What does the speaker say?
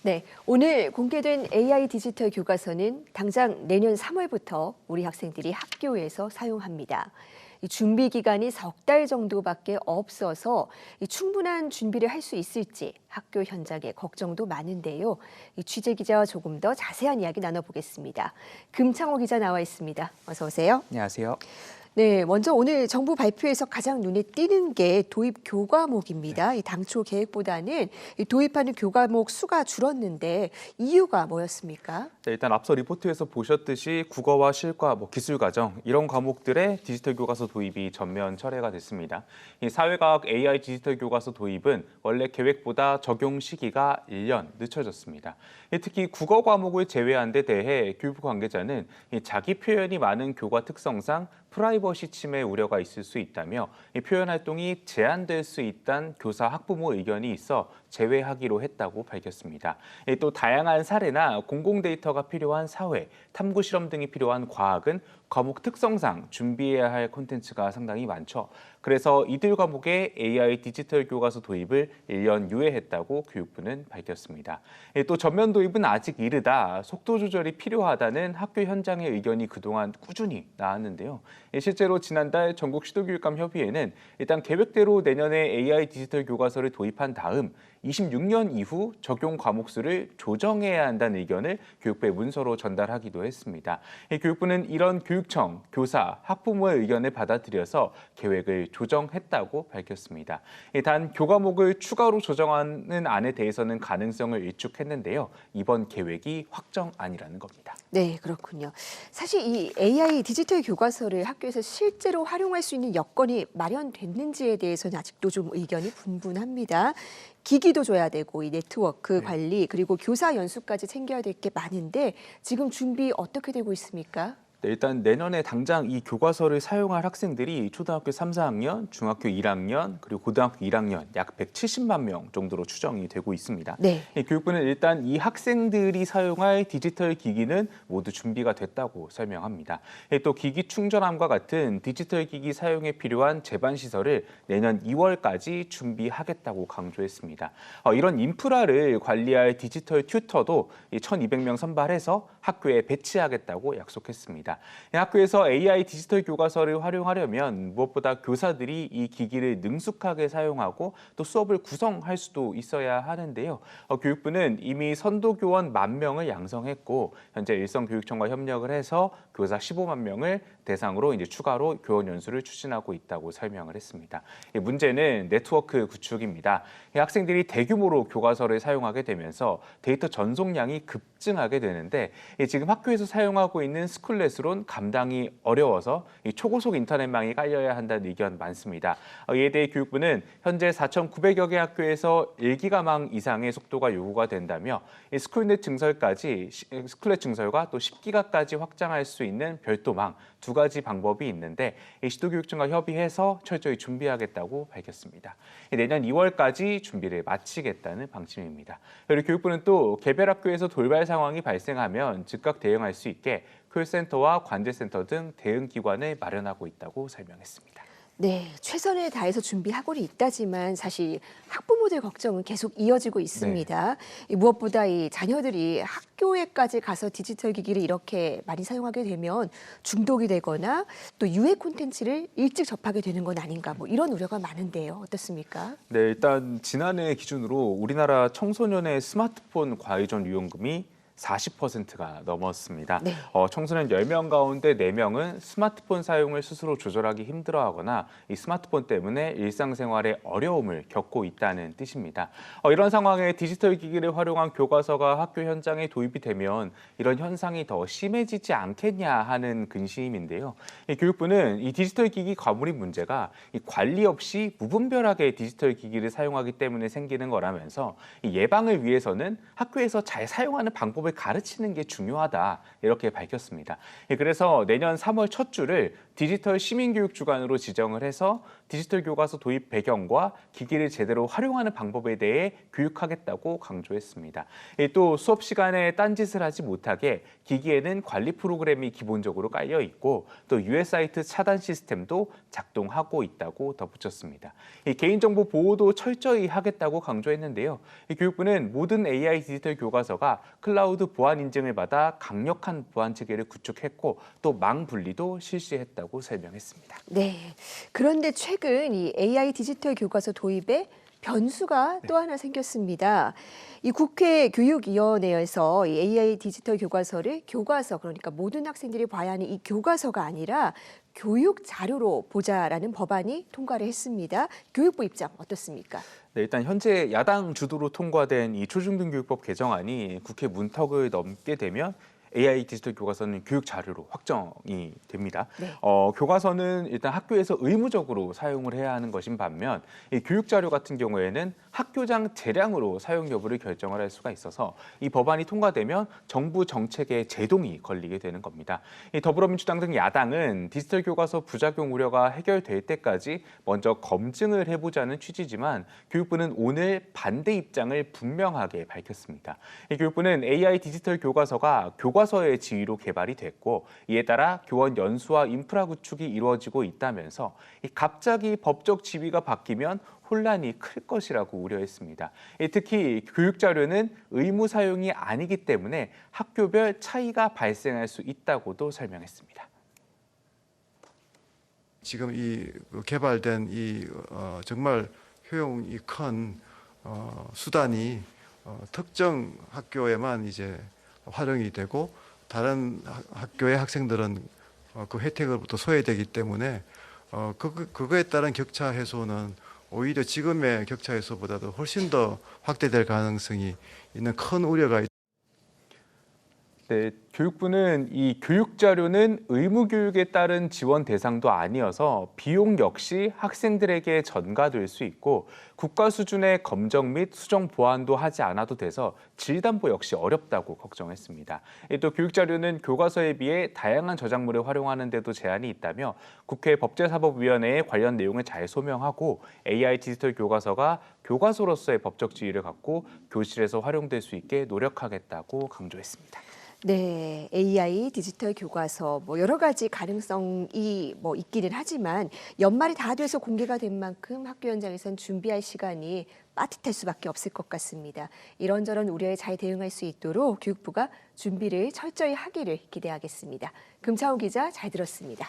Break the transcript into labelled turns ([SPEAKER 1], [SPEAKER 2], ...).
[SPEAKER 1] 네, 오늘 공개된 AI 디지털 교과서는 당장 내년 3월부터 우리 학생들이 학교에서 사용합니다. 이 준비 기간이 석 달 정도밖에 없어서 이 충분한 준비를 할 수 있을지 학교 현장에 걱정도 많은데요. 이 취재 기자와 조금 더 자세한 이야기 나눠보겠습니다. 금창호 기자 나와 있습니다. 어서 오세요.
[SPEAKER 2] 안녕하세요.
[SPEAKER 1] 네, 먼저 오늘 정부 발표에서 가장 눈에 띄는 게 도입 교과목입니다. 이 당초 계획보다는 이 도입하는 교과목 수가 줄었는데 이유가 뭐였습니까?
[SPEAKER 2] 네, 일단 앞서 리포트에서 보셨듯이 국어와 실과, 기술과정 이런 과목들의 디지털 교과서 도입이 전면 철회가 됐습니다. 이 사회과학 AI 디지털 교과서 도입은 원래 계획보다 적용 시기가 1년 늦춰졌습니다. 특히 국어 과목을 제외한 데 대해 교육부 관계자는 이 자기 표현이 많은 교과 특성상 프라이버시 침해 우려가 있을 수 있다며 이 표현 활동이 제한될 수 있다는 교사 학부모 의견이 있어 제외하기로 했다고 밝혔습니다. 또 다양한 사례나 공공 데이터가 필요한 사회, 탐구 실험 등이 필요한 과학은 과목 특성상 준비해야 할 콘텐츠가 상당히 많죠. 그래서 이들 과목에 AI 디지털 교과서 도입을 1년 유예했다고 교육부는 밝혔습니다. 또 전면 도입은 아직 이르다, 속도 조절이 필요하다는 학교 현장의 의견이 그동안 꾸준히 나왔는데요. 실제로 지난달 전국 시도교육감 협의회는 일단 계획대로 내년에 AI 디지털 교과서를 도입한 다음 26년 이후 적용 과목 수를 조정해야 한다는 의견을 교육부에 문서로 전달하기도 했습니다. 교육부는 이런 교육청, 교사, 학부모의 의견을 받아들여서 계획을 조정했다고 밝혔습니다. 단 교과목을 추가로 조정하는 안에 대해서는 가능성을 일축했는데요. 이번 계획이 확정안이라는 겁니다.
[SPEAKER 1] 네, 그렇군요. 사실 이 AI 디지털 교과서를 학교에서 실제로 활용할 수 있는 여건이 마련됐는지에 대해서는 아직도 좀 의견이 분분합니다. 기기도 줘야 되고 이 네트워크 관리 그리고 교사 연수까지 챙겨야 될 게 많은데 지금 준비 어떻게 되고 있습니까?
[SPEAKER 2] 네, 일단 내년에 당장 이 교과서를 사용할 학생들이 초등학교 3, 4학년, 중학교 1학년, 그리고 고등학교 1학년 약 170만 명 정도로 추정이 되고 있습니다.
[SPEAKER 1] 네.
[SPEAKER 2] 교육부는 일단 이 학생들이 사용할 디지털 기기는 모두 준비가 됐다고 설명합니다. 또 기기 충전함과 같은 디지털 기기 사용에 필요한 제반 시설을 내년 2월까지 준비하겠다고 강조했습니다. 이런 인프라를 관리할 디지털 튜터도 1,200명 선발해서 학교에 배치하겠다고 약속했습니다. 학교에서 AI 디지털 교과서를 활용하려면 무엇보다 교사들이 이 기기를 능숙하게 사용하고 또 수업을 구성할 수도 있어야 하는데요. 교육부는 이미 선도교원 10,000명을 양성했고 현재 일성교육청과 협력을 해서 교사 15만 명을 대상으로 추가로 교원 연수를 추진하고 있다고 설명을 했습니다. 문제는 네트워크 구축입니다. 학생들이 대규모로 교과서를 사용하게 되면서 데이터 전송량이 급증하게 되는데 지금 학교에서 사용하고 있는 스쿨넷으론 감당이 어려워서 초고속 인터넷망이 깔려야 한다는 의견 많습니다. 이에 대해 교육부는 현재 4,900여 개 학교에서 1기가망 이상의 속도가 요구가 된다며 스쿨넷 증설과 또 10기가까지 확장할 수 있는 별도망 두 가지 방법이 있는데 시도교육청과 협의해서 철저히 준비하겠다고 밝혔습니다. 내년 2월까지 준비를 마치겠다는 방침입니다. 그리고 교육부는 또 개별 학교에서 돌발 상황이 발생하면 즉각 대응할 수 있게 콜센터와 관제센터 등 대응 기관을 마련하고 있다고 설명했습니다.
[SPEAKER 1] 네, 최선을 다해서 준비하고는 있다지만 사실 학부모들 걱정은 계속 이어지고 있습니다. 무엇보다 이 자녀들이 학교에까지 가서 디지털 기기를 이렇게 많이 사용하게 되면 중독이 되거나 또 유해 콘텐츠를 일찍 접하게 되는 건 아닌가 이런 우려가 많은데요. 어떻습니까?
[SPEAKER 2] 네, 일단 지난해 기준으로 우리나라 청소년의 스마트폰 과의존 유용금이 40%가 넘었습니다.
[SPEAKER 1] 네.
[SPEAKER 2] 청소년 10명 가운데 4명은 스마트폰 사용을 스스로 조절하기 힘들어하거나 이 스마트폰 때문에 일상생활에 어려움을 겪고 있다는 뜻입니다. 이런 상황에 디지털 기기를 활용한 교과서가 학교 현장에 도입이 되면 이런 현상이 더 심해지지 않겠냐 하는 근심인데요. 교육부는 이 디지털 기기 과몰입 문제가 이 관리 없이 무분별하게 디지털 기기를 사용하기 때문에 생기는 거라면서 이 예방을 위해서는 학교에서 잘 사용하는 방법을 가르치는 게 중요하다 이렇게 밝혔습니다. 그래서 내년 3월 첫 주를 디지털 시민교육 주간으로 지정을 해서 디지털 교과서 도입 배경과 기기를 제대로 활용하는 방법에 대해 교육하겠다고 강조했습니다. 또 수업 시간에 딴짓을 하지 못하게 기기에는 관리 프로그램이 기본적으로 깔려 있고 또 유해 사이트 차단 시스템도 작동하고 있다고 덧붙였습니다. 개인정보 보호도 철저히 하겠다고 강조했는데요. 교육부는 모든 AI 디지털 교과서가 클라우드 보안 인증을 받아 강력한 보안 체계를 구축했고 또 망 분리도 실시했다고 설명했습니다.
[SPEAKER 1] 네. 그런데 최근 이 AI 디지털 교과서 도입에 변수가 또 하나 생겼습니다. 이 국회 교육위원회에서 이 AI 디지털 교과서를 교과서, 그러니까 모든 학생들이 봐야 하는 이 교과서가 아니라 교육 자료로 보자라는 법안이 통과를 했습니다. 교육부 입장 어떻습니까?
[SPEAKER 2] 네, 일단 현재 야당 주도로 통과된 이 초중등교육법 개정안이 국회 문턱을 넘게 되면 AI 디지털 교과서는 교육 자료로 확정이 됩니다.
[SPEAKER 1] 네.
[SPEAKER 2] 교과서는 일단 학교에서 의무적으로 사용을 해야 하는 것인 반면 이 교육 자료 같은 경우에는 학교장 재량으로 사용 여부를 결정을 할 수가 있어서 이 법안이 통과되면 정부 정책에 제동이 걸리게 되는 겁니다. 이 더불어민주당 등 야당은 디지털 교과서 부작용 우려가 해결될 때까지 먼저 검증을 해보자는 취지지만 교육부는 오늘 반대 입장을 분명하게 밝혔습니다. 이 교육부는 AI 디지털 교과서가 교과서의 지위로 개발이 됐고 이에 따라 교원 연수와 인프라 구축이 이루어지고 있다면서 갑자기 법적 지위가 바뀌면 혼란이 클 것이라고 우려했습니다. 특히 교육 자료는 의무 사용이 아니기 때문에 학교별 차이가 발생할 수 있다고도 설명했습니다.
[SPEAKER 3] 지금 이 개발된 이 정말 효용이 큰 수단이 특정 학교에만 이제 활용이 되고 다른 학교의 학생들은 그 혜택으로부터 소외되기 때문에 그거에 따른 격차 해소는 오히려 지금의 격차 해소보다도 훨씬 더 확대될 가능성이 있는 큰 우려가 있습니다.
[SPEAKER 2] 네, 교육부는 이 교육 자료는 의무 교육에 따른 지원 대상도 아니어서 비용 역시 학생들에게 전가될 수 있고 국가 수준의 검정 및 수정 보완도 하지 않아도 돼서 질 담보 역시 어렵다고 걱정했습니다. 또 교육 자료는 교과서에 비해 다양한 저작물을 활용하는 데도 제한이 있다며 국회 법제사법위원회에 관련 내용을 잘 소명하고 AI 디지털 교과서가 교과서로서의 법적 지위를 갖고 교실에서 활용될 수 있게 노력하겠다고 강조했습니다.
[SPEAKER 1] 네, AI 디지털 교과서 여러 가지 가능성이 있기는 하지만 연말이 다 돼서 공개가 된 만큼 학교 현장에선 준비할 시간이 빠듯할 수밖에 없을 것 같습니다. 이런저런 우려에 잘 대응할 수 있도록 교육부가 준비를 철저히 하기를 기대하겠습니다. 금차호 기자 잘 들었습니다.